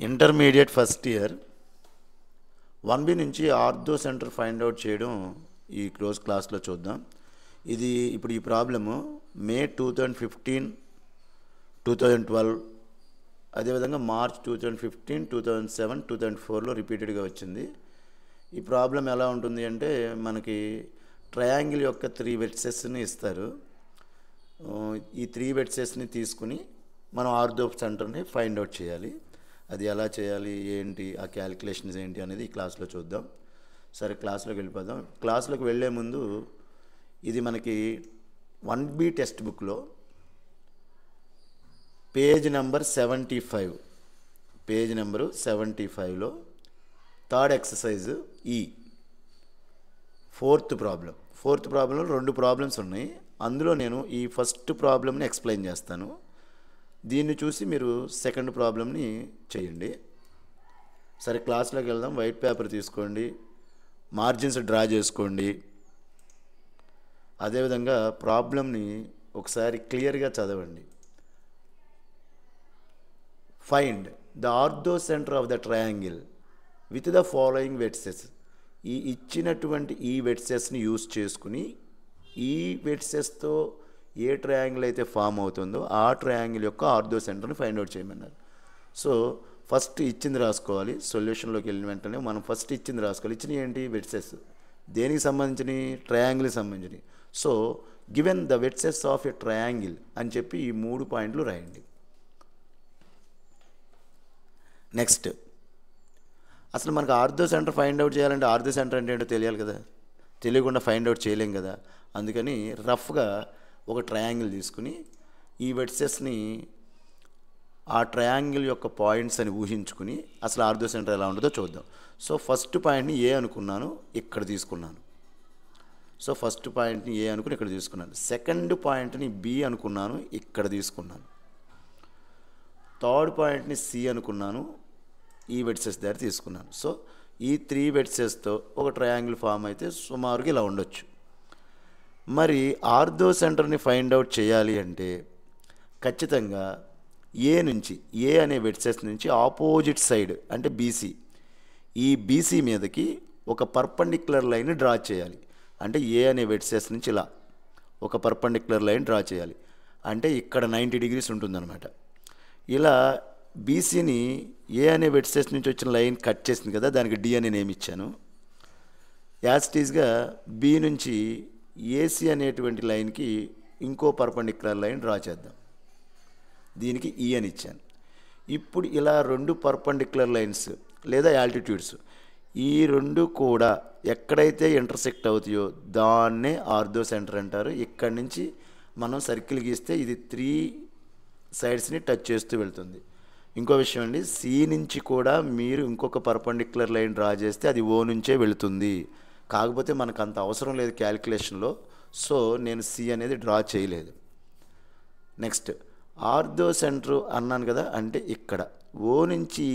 Intermediate first year 1B నుంచి ortho centre find out చేయడం ఈ క్లాస్లో చూద్దాం. ఇది ఇప్పుడు ఈ ప్రాబ్లము మే 2015, 2012 అదేవిధంగా మార్చ్ 2015, 2007, 2004లో రిపీటెడ్గా వచ్చింది. ఈ ప్రాబ్లం ఎలా ఉంటుంది అంటే మనకి ట్రయాంగిల్ యొక్క 3 వెర్టిసెస్ని ఇస్తారు. ఈ 3 వెర్టిసెస్ని తీసుకుని మనం ఆర్థో సెంటర్ని ఫైండ్ అవుట్ చేయాలి. అది ఎలా చేయాలి, ఏంటి, ఆ క్యాలిక్యులేషన్స్ ఏంటి అనేది ఈ క్లాస్లో చూద్దాం. సరే, క్లాస్లోకి వెళ్ళిపోదాం. క్లాస్లోకి వెళ్ళే ముందు ఇది మనకి 1B టెక్స్ట్ బుక్లో పేజ్ నెంబర్ 75లో థర్డ్ ఎక్సర్సైజ్ ఈ ఫోర్త్ ప్రాబ్లంలో 2 ప్రాబ్లమ్స్ ఉన్నాయి. అందులో నేను ఈ ఫస్ట్ ప్రాబ్లమ్ని ఎక్స్ప్లెయిన్ చేస్తాను. దీన్ని చూసి మీరు సెకండ్ ప్రాబ్లమ్ని చేయండి. సరే, క్లాస్లోకి వెళ్దాం. వైట్ పేపర్ తీసుకోండి, మార్జిన్స్ డ్రా చేసుకోండి. అదేవిధంగా ప్రాబ్లమ్ని ఒకసారి క్లియర్గా చదవండి. Find the ortho centre of the triangle with the following vertices. ఈ ఇచ్చినటువంటి ఈ వెర్టిసెస్ని యూజ్ చేసుకుని ఈ వెర్టిసెస్తో ఏ ట్రయాంగిల్ అయితే ఫామ్ అవుతుందో ఆ ట్రయాంగిల్ యొక్క ఆర్థో సెంటర్ని ఫైండ్ అవుట్ చేయమన్నారు. సో ఫస్ట్ ఇచ్చింది రాసుకోవాలి. సొల్యూషన్లోకి వెళ్ళిన వెంటనే మనం ఫస్ట్ ఇచ్చింది రాసుకోవాలి. ఇచ్చినవి ఏంటి? వెర్టిసెస్. దేనికి సంబంధించినవి? ట్రయాంగిల్కి సంబంధించినవి. So given the vertices of a triangle అని చెప్పి ఈ 3 పాయింట్లు రాయండి. నెక్స్ట్, అసలు మనకు ఆర్థో సెంటర్ ఫైండ్ అవుట్ చేయాలంటే ఆర్థో సెంటర్ అంటే ఏంటో తెలియాలి కదా. తెలియకుండా ఫైండ్ అవుట్ చేయలేం కదా. అందుకని రఫ్గా ఒక ట్రయాంగిల్ తీసుకుని ఈ వెర్టిసెస్ని ఆ ట్రయాంగిల్ యొక్క పాయింట్స్ అని ఊహించుకుని అసలు ఆర్థో సెంటర్ ఎలా ఉంటుందో చూద్దాం. సో ఫస్ట్ పాయింట్ని ఏ అనుకున్నాను, ఇక్కడ తీసుకున్నాను. సెకండ్ పాయింట్ని బి అనుకున్నాను, ఇక్కడ తీసుకున్నాను. థర్డ్ పాయింట్ని సి అనుకున్నాను, ఈ వెర్టిసెస్ దగ్గర తీసుకున్నాను. సో ఈ 3 వెర్టిసెస్తో ఒక ట్రయాంగిల్ ఫామ్ అయితే సుమారుగా ఇలా ఉండొచ్చు. మరి ఆర్థో సెంటర్ని ఫైండ్ అవుట్ చేయాలి అంటే ఖచ్చితంగా ఏ అనే వెర్టిసెస్ నుంచి ఆపోజిట్ సైడ్ అంటే బీసీ, ఈ బీసీ మీదకి ఒక పర్పెండిక్యులర్ లైన్ డ్రా చేయాలి. అంటే ఏ అనే వెర్టిసెస్ నుంచి ఇలా ఒక పర్పెండిక్యులర్ లైన్ డ్రా చేయాలి. అంటే ఇక్కడ 90 డిగ్రీస్ ఉంటుందన్నమాట. ఇలా బీసీని ఏ అనే వెర్టిసెస్ నుంచి వచ్చిన లైన్ కట్ చేసింది కదా, దానికి డి అని నేమ్ ఇచ్చాను. యాస్టీస్గా బి నుంచి ఏసీ అనేటువంటి లైన్కి ఇంకో పర్పెండిక్యులర్ లైన్ డ్రా చేద్దాం. దీనికి ఈ అని ఇచ్చాను. ఇప్పుడు ఇలా 2 పర్పెండిక్యులర్ లైన్స్ లేదా యాల్టిట్యూడ్స్, ఈ 2 కూడా ఎక్కడైతే ఇంటర్సెక్ట్ అవుతాయో దాన్నే ఆర్థో సెంటర్ అంటారు. ఇక్కడి నుంచి మనం సర్కిల్ గీస్తే ఇది 3 సైడ్స్ని టచ్ చేస్తూ వెళ్తుంది. ఇంకో విషయం అండి, సి నుంచి కూడా మీరు ఇంకొక పర్పెండిక్యులర్ లైన్ డ్రా చేస్తే అది ఓ నుంచే వెళుతుంది. కాకపోతే మనకు అంత అవసరం లేదు క్యాలిక్యులేషన్లో, సో నేను సి అనేది డ్రా చేయలేదు. నెక్స్ట్, ఆర్థో సెంటర్ అన్నాను కదా, అంటే ఇక్కడ ఓ నుంచి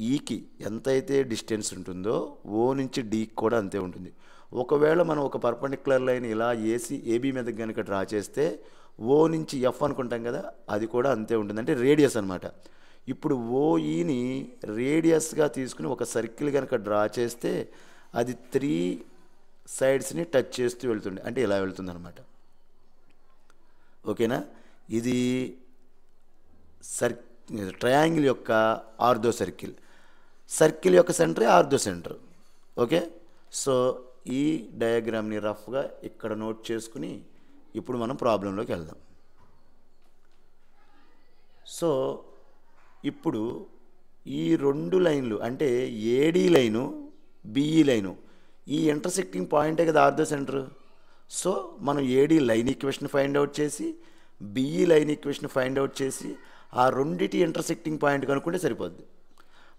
ఈకి ఎంతైతే డిస్టెన్స్ ఉంటుందో ఓ నుంచి డీకి కూడా అంతే ఉంటుంది. ఒకవేళ మనం ఒక పర్పెండిక్యులర్ లైన్ ఇలా ఏబీ మీద కనుక డ్రా చేస్తే ఓ నుంచి ఎఫ్ అనుకుంటాం కదా, అది కూడా అంతే ఉంటుంది. అంటే రేడియస్ అనమాట. ఇప్పుడు ఓఈని రేడియస్గా తీసుకుని ఒక సర్కిల్ కనుక డ్రా చేస్తే అది 3 సైడ్స్ని టచ్ చేస్తూ వెళ్తుంది. అంటే ఇలా వెళ్తుంది అనమాట. ఓకేనా? ఇది ట్రయాంగిల్ యొక్క ఆర్థో సర్కిల్ యొక్క సెంటరే ఆర్థో సెంటర్. ఓకే, సో ఈ డయాగ్రామ్ని రఫ్గా ఇక్కడ నోట్ చేసుకుని ఇప్పుడు మనం ప్రాబ్లంలోకి వెళ్దాం. సో ఇప్పుడు ఈ 2 లైన్లు అంటే ఏడీ లైను, బిఈ లైను, ఈ ఇంటర్సెక్టింగ్ పాయింటే కదా ఆర్థో సెంటర్. సో మనం AD line equation find out చేసి BE line equation find out చేసి ఆ రెండిటి ఇంటర్సెక్టింగ్ పాయింట్ కనుక్కుంటే సరిపోద్ది.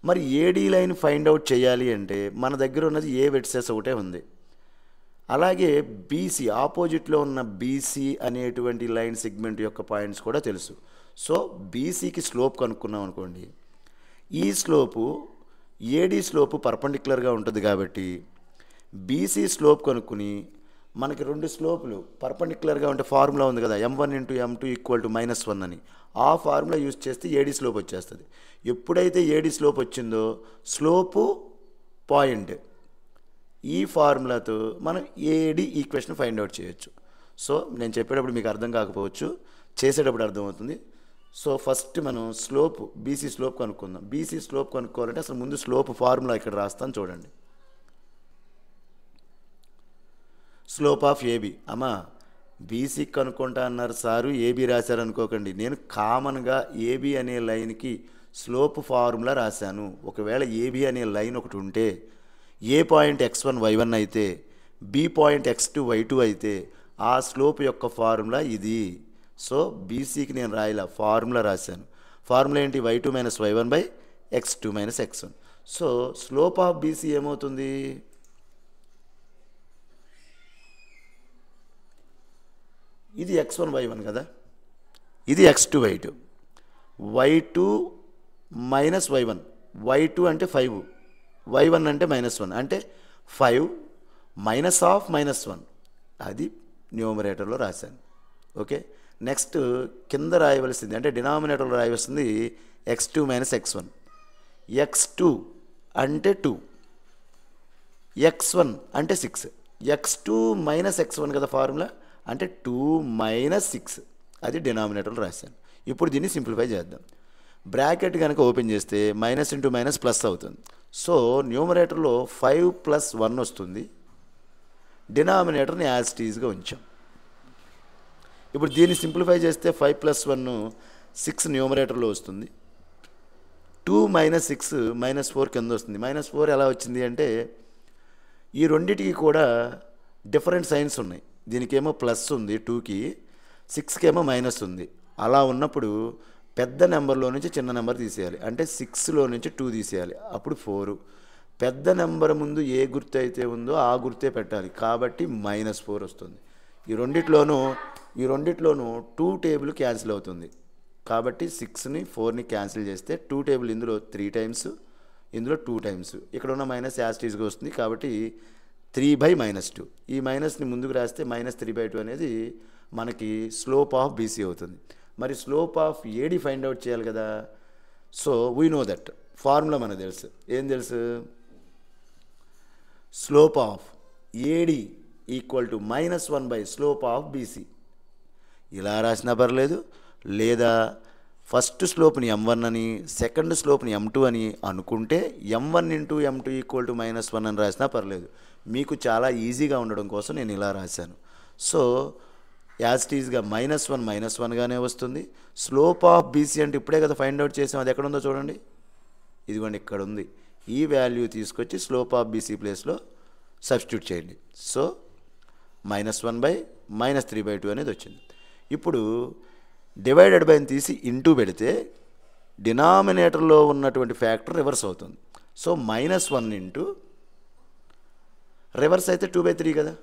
మరి ఏడీ లైన్ ఫైండ్ అవుట్ చేయాలి అంటే మన దగ్గర ఉన్నది ఏ వెర్టిసెస్ ఒకటే ఉంది. అలాగే బీసీ ఆపోజిట్లో ఉన్న బీసీ అనేటువంటి లైన్ సెగ్మెంట్ యొక్క పాయింట్స్ కూడా తెలుసు. సో బీసీకి స్లోప్ కనుక్కున్నాం అనుకోండి, ఈ స్లోపు ఏడీ స్లోపు పర్పెండిక్యులర్గా ఉంటుంది కాబట్టి బీసీ స్లోప్ కనుక్కుని మనకి రెండు స్లోపులు పర్పెండిక్యులర్గా ఉంటే ఫార్ములా ఉంది కదా, m1 into m2 equal to -1 అని. ఆ ఫార్ములా యూజ్ చేస్తే ఏడి స్లోప్ వచ్చేస్తుంది. ఎప్పుడైతే ఏడి స్లోప్ వచ్చిందో స్లోపు పాయింట్, ఈ ఫార్ములాతో మనం ఏడి ఈక్వేషన్ ఫైండ్ అవుట్ చేయొచ్చు. సో నేను చెప్పేటప్పుడు మీకు అర్థం కాకపోవచ్చు, చేసేటప్పుడు అర్థమవుతుంది. సో ఫస్ట్ మనం స్లోప్ బీసీ స్లోప్ కనుక్కుందాం. బీసీ స్లోప్ కనుక్కోవాలంటే అసలు ముందు స్లోప్ ఫార్ములా ఇక్కడ రాస్తాను చూడండి. Slope of AB. అమ్మా బీసీ కనుక్కుంటా అన్నారు సారు, ఏబీ రాశారు అనుకోకండి. నేను కామన్గా ఏబీ అనే లైన్కి స్లోప్ ఫార్ములా రాశాను. ఒకవేళ ఏబీ అనే లైన్ ఒకటి ఉంటే ఏ పాయింట్ x1 y1 అయితే బి పాయింట్ x2 y2 అయితే ఆ స్లోప్ యొక్క ఫార్ములా ఇది. సో బీసీకి నేను రాయలా, ఫార్ములా రాశాను. ఫార్ములా ఏంటి? y2 minus y1 by x2 minus x1. So slope of BC ఏమవుతుంది? ఇది x1 y1 కదా, ఇది x2 y2. y2 minus y1, y2 అంటే 5, y1 అంటే -1, అంటే 5 మైనస్ ఆఫ్ -1. అది న్యూమరేటర్లో రాశాను. ఓకే, నెక్స్ట్ కింద రాయవలసింది అంటే డినామినేటర్లో రాయవలసింది x2 మైనస్ x1. x2 అంటే 2, x1 అంటే 6. x2 మైనస్ x1 కదా ఫార్ములా, అంటే 2 మైనస్ 6. అది డినామినేటర్లో రాశాను. ఇప్పుడు దీన్ని సింప్లిఫై చేద్దాం. బ్రాకెట్ కనుక ఓపెన్ చేస్తే మైనస్ ఇంటూ మైనస్ ప్లస్ అవుతుంది. సో న్యూమరేటర్లో 5 ప్లస్ 1 వస్తుంది. డినామినేటర్ని యాజ్ టీజ్గా ఉంచాం. ఇప్పుడు దీన్ని సింప్లిఫై చేస్తే 5 ప్లస్ 1 6 న్యూమరేటర్లో వస్తుంది. 2 మైనస్ 6 -4 కింద వస్తుంది. -4 ఎలా వచ్చింది అంటే ఈ రెండింటికి కూడా డిఫరెంట్ సైన్స్ ఉన్నాయి. దీనికేమో ప్లస్ ఉంది 2కి, 6కేమో మైనస్ ఉంది. అలా ఉన్నప్పుడు పెద్ద నెంబర్లో నుంచి చిన్న నెంబర్ తీసేయాలి. అంటే 6లో నుంచి 2 తీసేయాలి, అప్పుడు 4. పెద్ద నెంబర్ ముందు ఏ గుర్తు అయితే ఉందో ఆ గుర్తే పెట్టాలి, కాబట్టి -4 వస్తుంది. ఈ రెండిట్లోనూ 2 టేబుల్ క్యాన్సిల్ అవుతుంది. కాబట్టి 6ని 4ని క్యాన్సిల్ చేస్తే 2 టేబుల్ ఇందులో 3 టైమ్స్, ఇందులో 2 టైమ్స్. ఇక్కడ ఉన్న మైనస్ యాజ్ టీజ్గా వస్తుంది. కాబట్టి 3/-2. ఈ మైనస్ని ముందుకు రాస్తే -3/2 అనేది మనకి స్లోప్ ఆఫ్ బీసీ అవుతుంది. మరి slope of AD find out చేయాలి కదా. So we know that formula మనకు తెలుసు. ఏం తెలుసు? Slope of AD equal to -1 by slope of BC. ఇలా రాసినా పర్లేదు, లేదా ఫస్ట్ స్లోప్ని m1 అని సెకండ్ స్లోప్ని m2 అని అనుకుంటే m1 into m2 equal to -1 అని రాసినా పర్లేదు. మీకు చాలా ఈజీగా ఉండడం కోసం నేను ఇలా రాశాను. సో యాజ్ టీజ్గా -1 వస్తుంది. స్లోప్ ఆఫ్ బీసీ అంటే ఇప్పుడే కదా ఫైండ్ అవుట్ చేసాం, అది ఎక్కడ ఉందో చూడండి, ఇదిగోండి ఇక్కడ ఉంది. ఈ వాల్యూ తీసుకొచ్చి స్లోప్ ఆఫ్ బీసీ ప్లేస్లో సబ్స్టిట్యూట్ చేయండి. సో -1 బై -3/2 అనేది వచ్చింది. ఇప్పుడు డివైడెడ్ బై తీసి ఇంటూ పెడితే డినామినేటర్లో ఉన్నటువంటి ఫ్యాక్టర్ రివర్స్ అవుతుంది. సో -1 ఇంటూ రివర్స్ అయితే 2/3 కదా.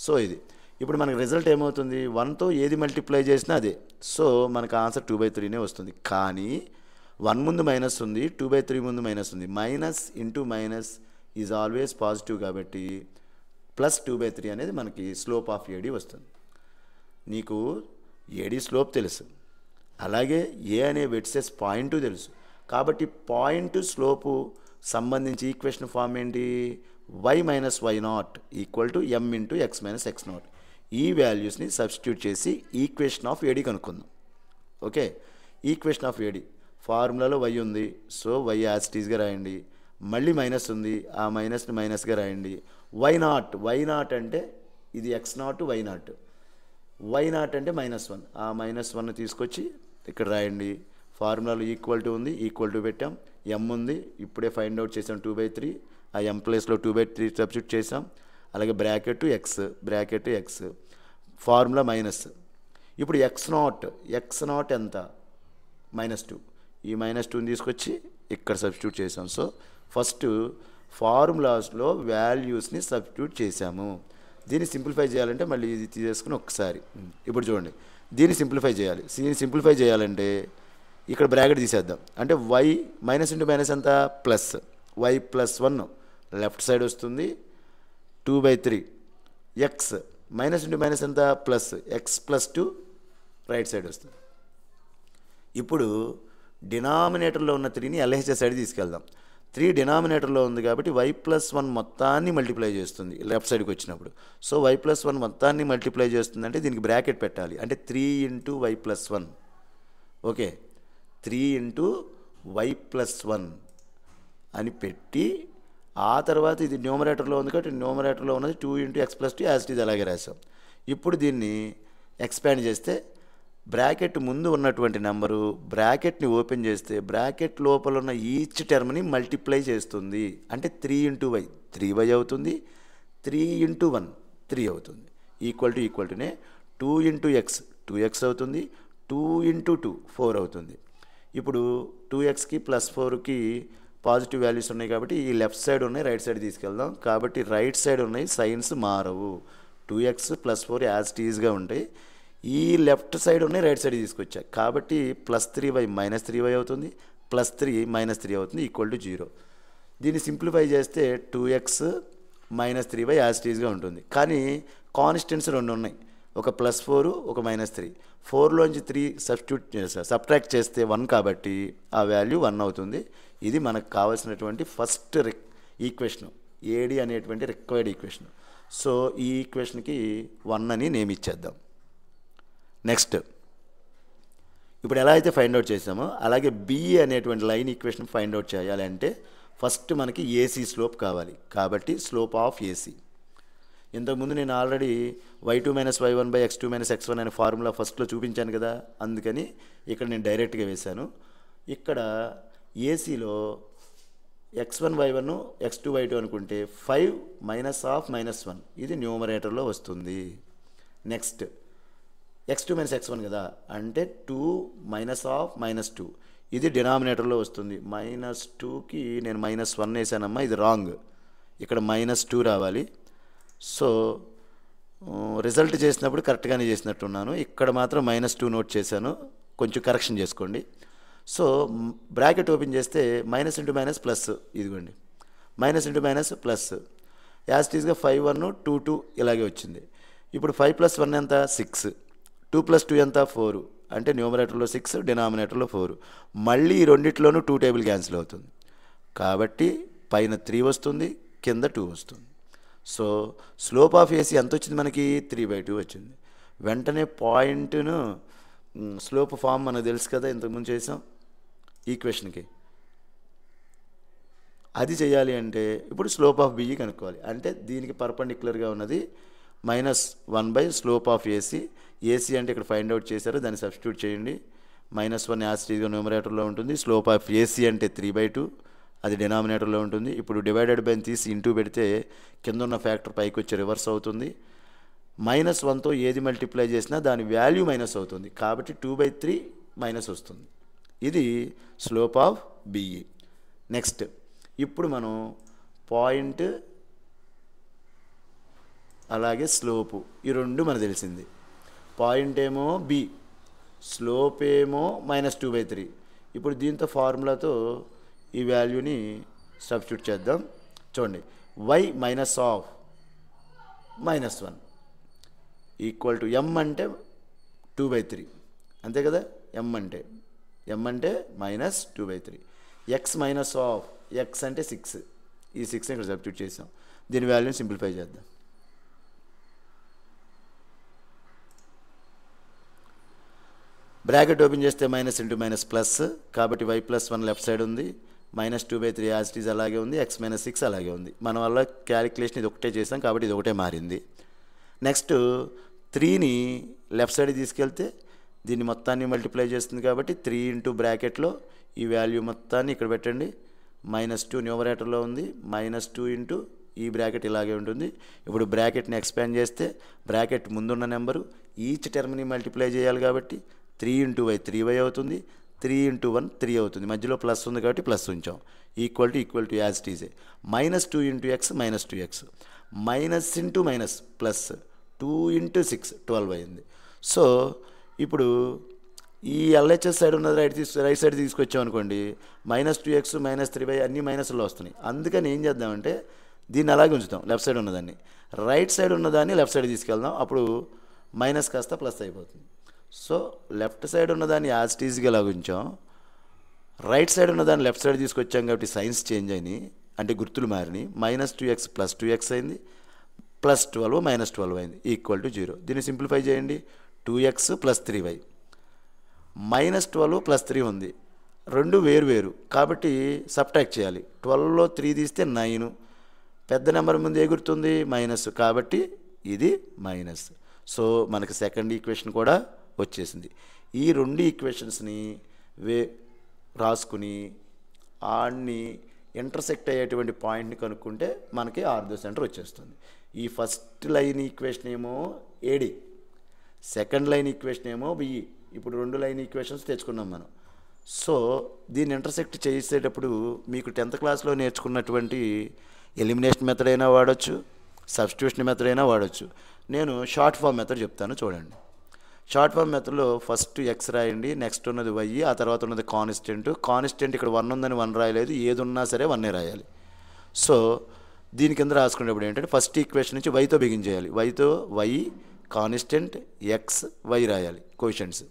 సో ఇది ఇప్పుడు మనకి రిజల్ట్ ఏమవుతుంది? 1తో ఏది మల్టిప్లై చేసినా అదే. సో మనకు ఆన్సర్ 2/3నే వస్తుంది. కానీ 1 ముందు మైనస్ ఉంది, 2/3 ముందు మైనస్ ఉంది. Minus into minus is always positive, కాబట్టి +2/3 అనేది మనకి స్లోప్ ఆఫ్ ఏడి వస్తుంది. నీకు ఏడి స్లోప్ తెలుసు, అలాగే ఏ అనే వెట్సెస్ పాయింట్ తెలుసు. కాబట్టి పాయింట్ స్లోపు సంబంధించి ఈక్వేషన్ ఫామ్ ఏంటి? y minus y0 equal to m into x minus x0. ఈ వాల్యూస్ని సబ్స్టిట్యూట్ చేసి ఈక్వేషన్ ఆఫ్ ఏడి కనుక్కుందాం. ఓకే, ఈక్వేషన్ ఆఫ్ ఏడి ఫార్ములాలో y ఉంది, సో y యాజ్ టీజ్గా రాయండి. మళ్ళీ మైనస్ ఉంది, ఆ మైనస్ని మైనస్గా రాయండి. y0 అంటే ఇది x0 y0. y0 అంటే -1, ఆ -1 తీసుకొచ్చి ఇక్కడ రాయండి. ఫార్ములాలో ఈక్వల్ టు ఉంది, ఈక్వల్ టు పెట్టాం. m ఉంది, ఇప్పుడే ఫైండ్ అవుట్ చేసాం 2/3. ఆ m ప్లేస్లో 2/3 సబ్స్టిట్యూట్ చేసాం. అలాగే బ్రాకెట్ x ఫార్ములా మైనస్. ఇప్పుడు x0 ఎంత? -2. ఈ -2ని తీసుకొచ్చి ఇక్కడ సబ్స్టిట్యూట్ చేసాం. సో ఫస్ట్ ఫార్ములాస్లో వాల్యూస్ని సబ్స్టిట్యూట్ చేసాము. దీన్ని సింప్లిఫై చేయాలంటే మళ్ళీ ఇది తీసుకుని ఒకసారి ఇప్పుడు చూడండి, దీన్ని సింప్లిఫై చేయాలి. దీన్ని సింప్లిఫై చేయాలంటే ఇక్కడ బ్రాకెట్ తీసేద్దాం. అంటే y మైనస్ ఇంటూ మైనస్ ఎంత? ప్లస్. y +1 లెఫ్ట్ సైడ్ వస్తుంది, 2/3. x మైనస్ ఇంటూ మైనస్ ఎంత plus, X plus 2 right side వస్తుంది. ఇప్పుడు డినామినేటర్లో ఉన్న 3ని ఎల్హెచ్ఎస్ సైడ్ తీసుకెళ్దాం. 3 డినామినేటర్లో ఉంది కాబట్టి y+1 మొత్తాన్ని మల్టిప్లై చేస్తుంది లెఫ్ట్ సైడ్కి వచ్చినప్పుడు. సో y+1 మొత్తాన్ని మల్టిప్లై చేస్తుంది అంటే దీనికి బ్రాకెట్ పెట్టాలి, అంటే 3 × y+1. ఓకే, 3 × y+1 అని పెట్టి ఆ తర్వాత ఇది న్యూమరేటర్లో ఉంది కాబట్టి న్యూమరేటర్లో ఉన్నది 2 × x+2 యాజ్ ఇట్ ఈజ్ అలాగే రాసాం. ఇప్పుడు దీన్ని ఎక్స్పాండ్ చేస్తే బ్రాకెట్ ముందు ఉన్నటువంటి నెంబరు బ్రాకెట్ని ఓపెన్ చేస్తే బ్రాకెట్ లోపల ఉన్న ఈచ్ టర్మ్ని మల్టిప్లై చేస్తుంది. అంటే 3 × y 3y అవుతుంది, 3 × 1 3 అవుతుంది, ఈక్వల్టునే 2 × x 2x అవుతుంది, 2 × 2 4 అవుతుంది. ఇప్పుడు 2xకి +4కి పాజిటివ్ వాల్యూస్ ఉన్నాయి కాబట్టి ఈ లెఫ్ట్ సైడ్ ఉన్నాయి రైట్ సైడ్ తీసుకెళ్దాం. కాబట్టి రైట్ సైడ్ ఉన్నాయి సైన్స్ మారవు, 2x + 4 యాజ్ ఇట్ ఈజ్గా ఉంటాయి. ఈ లెఫ్ట్ సైడ్ ఉన్నాయి రైట్ సైడ్ తీసుకొచ్చా కాబట్టి +3y -3y అవుతుంది, +3 -3 అవుతుంది, =0. దీన్ని సింప్లిఫై చేస్తే 2x -3y యాజ్ ఇట్ ఈజ్గా ఉంటుంది. కానీ కాన్స్టెంట్స్ 2 ఉన్నాయి, ఒక +4 ఒక -3. 4లోంచి 3 సబ్ట్రాక్ట్ చేస్తే 1 కాబట్టి ఆ వాల్యూ 1 అవుతుంది. ఇది మనకు కావాల్సినటువంటి ఫస్ట్ ఈక్వేషన్, ఏడి అనేటువంటి రిక్వైర్డ్ ఈక్వేషన్. సో ఈ ఈక్వేషన్కి 1 అని నేమ్ ఇచ్చేద్దాం. నెక్స్ట్ ఇప్పుడు ఎలా అయితే ఫైండ్ అవుట్ చేసామో అలాగే బిఏ అనేటువంటి లైన్ ఈక్వేషన్ ఫైండ్ అవుట్ చేయాలి అంటే ఫస్ట్ మనకి ఏసీ స్లోప్ కావాలి. కాబట్టి స్లోప్ ఆఫ్ ఏసీ, ఇంతకుముందు నేను already y2 - y1 / x2 - x1 అనే ఫార్ములా ఫస్ట్లో చూపించాను కదా, అందుకని ఇక్కడ నేను డైరెక్ట్గా వేశాను. ఇక్కడ ఏసీలో x1 y1 x2 y2 అనుకుంటే 5 - -1 ఇది న్యూమరేటర్లో వస్తుంది. నెక్స్ట్ x2 - x1 కదా అంటే 2 - -2 ఇది డినామినేటర్లో వస్తుంది. -2కి నేను -1 వేసానమ్మా, ఇది రాంగ్, ఇక్కడ -2 రావాలి. సో రిజల్ట్ చేసినప్పుడు కరెక్ట్గానే చేసినట్టున్నాను, ఇక్కడ మాత్రం -2 నోట్ చేశాను, కొంచెం కరెక్షన్ చేసుకోండి. సో బ్రాకెట్ ఓపెన్ చేస్తే మైనస్ ఇంటూ మైనస్ ప్లస్, ఇదిగోండి minus into minus plus, as it ఈస్గా 5 1 2 2 ఇలాగే వచ్చింది. ఇప్పుడు 5 + 1 ఎంత 6, 2 + 2 ఎంత 4, అంటే న్యూమరేటర్లో 6 డినామినేటర్లో 4. మళ్ళీ ఈ రెండిట్లోనూ 2 టేబుల్ క్యాన్సిల్ అవుతుంది కాబట్టి పైన 3 వస్తుంది, కింద 2 వస్తుంది. సో స్లోప్ ఆఫ్ ఏసీ ఎంత వచ్చింది మనకి 3/2 వచ్చింది. వెంటనే పాయింట్ను స్లోప్ ఫామ్ మనకు తెలుసు కదా, ఇంతకుముందు చేసాం ఈక్వేషన్కి. అది చేయాలి అంటే ఇప్పుడు స్లోప్ ఆఫ్ బిఈ కనుక్కోవాలి. అంటే దీనికి పర్పెండిక్యులర్గా ఉన్నది -1 స్లోప్ ఆఫ్ ఏసీ. ఏసీ అంటే ఇక్కడ ఫైండ్ అవుట్ చేశారు, దాన్ని సబ్స్టిట్యూట్ చేయండి. -1 యాజ్ ఇట్ ఈజ్గా న్యూమరేటర్లో ఉంటుంది. స్లోప్ ఆఫ్ ఏసీ అంటే 3/2, అది డినామినేటర్లో ఉంటుంది. ఇప్పుడు డివైడెడ్ బై తీసి ఇంటూ పెడితే కింద ఉన్న ఫ్యాక్టర్ పైకి వచ్చి రివర్స్ అవుతుంది. -1తో ఏది మల్టిప్లై చేసినా దాని వాల్యూ మైనస్ అవుతుంది కాబట్టి 2/3 మైనస్ వస్తుంది. ఇది స్లోప్ ఆఫ్ బిఈ. నెక్స్ట్ ఇప్పుడు మనం పాయింట్ అలాగే స్లోపు ఈ రెండు మనకు తెలిసింది. పాయింట్ ఏమో బి, స్లోప్ ఏమో -2/3. ఇప్పుడు దీంతో ఫార్ములాతో ఈ వాల్యూని సబ్స్టిట్యూట్ చేద్దాం. చూడండి y -(-1) ఈక్వల్ టు m అంటే 2/3 అంతే కదా. m అంటే -2/3. x - x అంటే 6, ఈ 6 ఇక్కడ సబ్స్టిట్యూట్ చేసాం. దీని వాల్యూని సింప్లిఫై చేద్దాం. బ్రాకెట్ ఓపెన్ చేస్తే మైనస్ ఇంటూ మైనస్ ప్లస్ కాబట్టి y+1 లెఫ్ట్ సైడ్ ఉంది, -2/3 యాజ్ ఇట్ ఈజ్ అలాగే ఉంది, x - 6 అలాగే ఉంది. మన వల్ల క్యాలిక్యులేషన్ ఇది ఒకటే చేసాం కాబట్టి ఇది ఒకటే మారింది. నెక్స్ట్ 3ని లెఫ్ట్ సైడ్ తీసుకెళ్తే దీన్ని మొత్తాన్ని మల్టిప్లై చేస్తుంది కాబట్టి 3 ఇంటూ బ్రాకెట్లో ఈ వాల్యూ మొత్తాన్ని ఇక్కడ పెట్టండి. -2 న్యూమరేటర్లో ఉంది, -2 ఇంటూ ఈ బ్రాకెట్ ఇలాగే ఉంటుంది. ఇప్పుడు బ్రాకెట్ని ఎక్స్పాండ్ చేస్తే బ్రాకెట్ ముందున్న నెంబరు ఈచ్ టర్మ్ని మల్టిప్లై చేయాలి కాబట్టి 3 × y 3y అవుతుంది, 3 × 1 3 అవుతుంది. మధ్యలో ప్లస్ ఉంది కాబట్టి ప్లస్ ఉంచాం. Equal to as it is -2 × x -2x, minus into minus plus 2 × 6 12 అయింది. సో ఇప్పుడు ఈ ఎల్హెచ్ఎస్ సైడ్ ఉన్నది రైట్ సైడ్ తీసుకొచ్చామనుకోండి, -2x -3y అన్నీ మైనస్లో వస్తున్నాయి. అందుకని ఏం చేద్దామంటే దీన్ని అలాగే ఉంచుతాం లెఫ్ట్ సైడ్ ఉన్నదాన్ని. రైట్ సైడ్ ఉన్నదాన్ని లెఫ్ట్ సైడ్ తీసుకెళ్దాం, అప్పుడు మైనస్ కాస్త ప్లస్ అయిపోతుంది. సో లెఫ్ట్ సైడ్ ఉన్నదాన్ని యాజ్ టీజ్గా ఇలాగ ఉంచాం, రైట్ సైడ్ ఉన్నదాన్ని లెఫ్ట్ సైడ్ తీసుకొచ్చాం కాబట్టి సైన్స్ చేంజ్ అయినాయి, అంటే గుర్తులు మారినాయి. -2x + 2x అయింది, +12 -12 అయింది, = 0. దీన్ని సింప్లిఫై చేయండి. 2x + 3y. -12 + 3 ఉంది, రెండు వేరు కాబట్టి సబ్ట్రాక్ట్ చేయాలి. 12లో 3 తీస్తే 9, పెద్ద నెంబర్ ముందు ఏ గుర్తుంది? మైనస్, కాబట్టి ఇది మైనస్. సో మనకి సెకండ్ ఈక్వేషన్ కూడా వచ్చేసింది. ఈ రెండు ఈక్వేషన్స్ని రాసుకుని ఆడ్ని ఇంటర్సెక్ట్ అయ్యేటువంటి పాయింట్ని కనుక్కుంటే మనకి ఆర్థో సెంటర్ వచ్చేస్తుంది. ఈ ఫస్ట్ లైన్ ఈక్వేషన్ ఏమో AD, సెకండ్ లైన్ ఈక్వేషన్ ఏమో BE. ఇప్పుడు రెండు లైన్ ఈక్వేషన్స్ తెచ్చుకున్నాం మనం. సో దీన్ని ఇంటర్సెక్ట్ చేసేటప్పుడు మీకు 10th క్లాస్లో నేర్చుకున్నటువంటి ఎలిమినేషన్ మెథడ్ అయినా వాడచ్చు, సబ్స్టిట్యూషన్ మెథడ్ అయినా వాడచ్చు. నేను షార్ట్ ఫామ్ మెథడ్ చెప్తాను చూడండి. షార్ట్ ఫామ్ మెథడ్లో ఫస్ట్ x రాయండి, నెక్స్ట్ ఉన్నది y, ఆ తర్వాత ఉన్నది కాన్స్టెంట్. ఇక్కడ 1 ఉందని 1 రాయలేదు, ఏది ఉన్నా సరే 1 రాయాలి. సో దీని కింద రాసుకునేటప్పుడు ఏంటంటే ఫస్ట్ ఈక్వేషన్ నుంచి yతో బిగిన్ చేయాలి. yతో y కాన్స్టెంట్, x y రాయాలి కోషెంట్స్.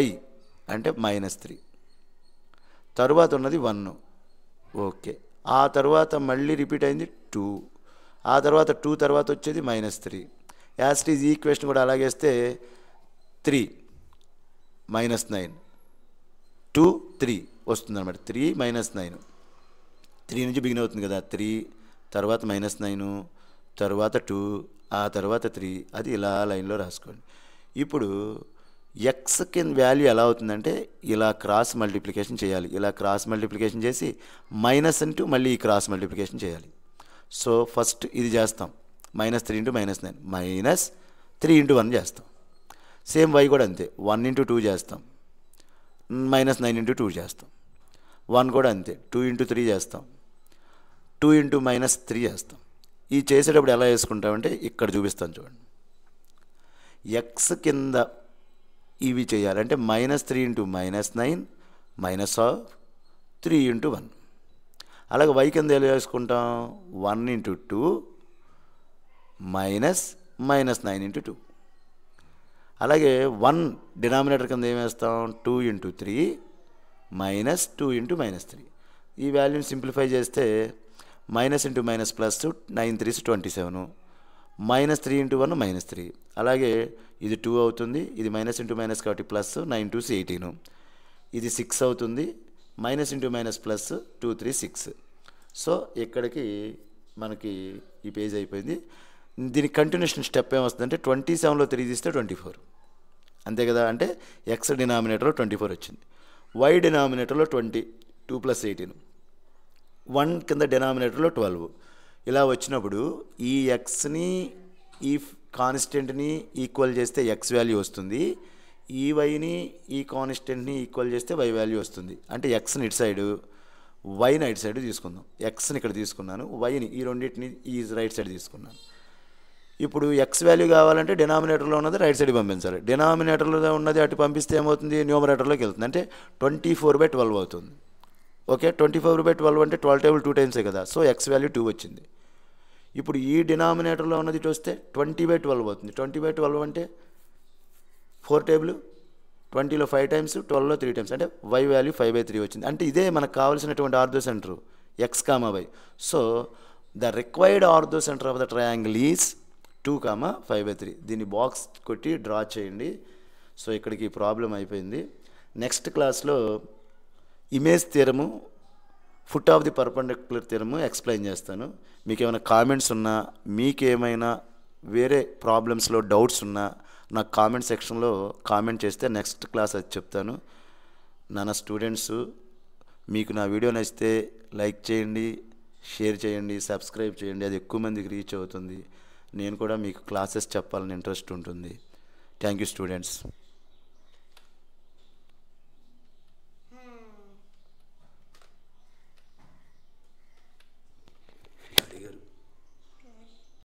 y అంటే -3, తరువాత ఉన్నది 1, ఓకే. ఆ తర్వాత మళ్ళీ రిపీట్ అయింది 2, ఆ తర్వాత 2 తర్వాత వచ్చేది -3. యాజ్ ఇట్ ఈజ్ ఈక్వేషన్ కూడా అలాగేస్తే 3 -9 2 3 వస్తుంది అనమాట. 3 -9, 3 నుంచి బిగిన్ అవుతుంది కదా. 3 తర్వాత -9, తర్వాత 2, ఆ తర్వాత 3, అది ఇలా లైన్లో రాసుకోండి. ఇప్పుడు x కింద వాల్యూ ఎలా అవుతుందంటే ఇలా క్రాస్ మల్టిప్లికేషన్ చేయాలి, ఇలా క్రాస్ మల్టిప్లికేషన్ చేసి మైనస్ ఇంటూ మళ్ళీ ఈ క్రాస్ మల్టిప్లికేషన్ చేయాలి. సో ఫస్ట్ ఇది చేస్తాం, -3 × -9 -3 × 1 చేస్తాం. సేమ్ y కూడా అంతే, 1 × 2 చేస్తాం, -9 × 2 చేస్తాం. 1 కూడా అంతే, 2 × 3 చేస్తాం, 2 × -3 చేస్తాం. ఈ చేసేటప్పుడు ఎలా వేసుకుంటామంటే ఇక్కడ చూపిస్తాను చూడండి. x కింద ఇవి చేయాలంటే -3 × -9 -3 × 1. అలాగే y కింద ఎలా వేసుకుంటాం? 1 × 2 -9 × 2. అలాగే 1 డినామినేటర్ కింద ఏం వేస్తాం? 2 × 3 -2 × -3. ఈ వాల్యూని సింప్లిఫై చేస్తే minus into minus plus 9 3s 27, -3 × 1 -3. అలాగే ఇది 2 అవుతుంది, ఇది మైనస్ ఇంటూ మైనస్ కాబట్టి ప్లస్ 9 2s 18, ఇది 6 అవుతుంది, minus into minus plus 2 3 6. So ఇక్కడికి మనకి ఈ పేజ్ అయిపోయింది. దీని కంటిన్యూషన్ స్టెప్ ఏమొస్తుందంటే 27లో 3 తీస్తే 24, అంతే కదా. అంటే x డినామినేటర్లో 24 వచ్చింది, y డినామినేటర్లో 20, 2 + 18, 1 కింద డినామినేటర్లో 12. ఇలా వచ్చినప్పుడు ఈ ఎక్స్ని ఈ కాన్స్టెంట్ని ఈక్వల్ చేస్తే x వాల్యూ వస్తుంది, ఈ వైని ఈ కాన్స్టెంట్ని ఈక్వల్ చేస్తే y వాల్యూ వస్తుంది. అంటే ఎక్స్ని ఇటు సైడు, వైని ఇటు సైడ్ తీసుకుందాం. ఎక్స్ని ఇక్కడ తీసుకున్నాను, వైని ఈ రెండింటిని ఈ రైట్ సైడ్ తీసుకున్నాను. ఇప్పుడు ఎక్స్ వాల్యూ కావాలంటే డినామినేటర్లో ఉన్నది రైట్ సైడ్ పంపించాలి. డినామినేటర్లో ఉన్నది అటు పంపిస్తే ఏమవుతుంది? న్యూమరేటర్లోకి వెళ్తుంది, అంటే 24/12 అవుతుంది. ఓకే, 24/12 అంటే 12 టేబుల్ 2 టైమ్సే కదా. సో ఎక్స్ వాల్యూ 2 వచ్చింది. ఇప్పుడు ఈ డినామినేటర్లో ఉన్నది ఇటు వస్తే 20/12 అవుతుంది. 20/12 అంటే 4 టేబుల్, 20లో 5 టైమ్స్, 12లో 3 టైమ్స్, అంటే y వాల్యూ 5/3 వచ్చింది. అంటే ఇదే మనకు కావాల్సినటువంటి ortho centre x, y. So the required ortho centre of the triangle is 2, 5/3. దీన్ని బాక్స్ కొట్టి డ్రా చేయండి. సో ఇక్కడికి ప్రాబ్లం అయిపోయింది. నెక్స్ట్ క్లాస్లో image theorem, foot of the perpendicular theorem explain చేస్తాను. మీకు ఏమైనా కామెంట్స్ ఉన్నా, మీకేమైనా వేరే ప్రాబ్లమ్స్లో డౌట్స్ ఉన్నా నాకు కామెంట్ సెక్షన్లో కామెంట్ చేస్తే నెక్స్ట్ క్లాస్ అది చెప్తాను. నా స్టూడెంట్స్, మీకు నా వీడియో నచ్చితే లైక్ చేయండి, షేర్ చేయండి, సబ్స్క్రైబ్ చేయండి. అది ఎక్కువ మందికి రీచ్ అవుతుంది. నేను కూడా మీకు క్లాసెస్ చెప్పాలని ఇంట్రెస్ట్ ఉంటుంది. Thank you students.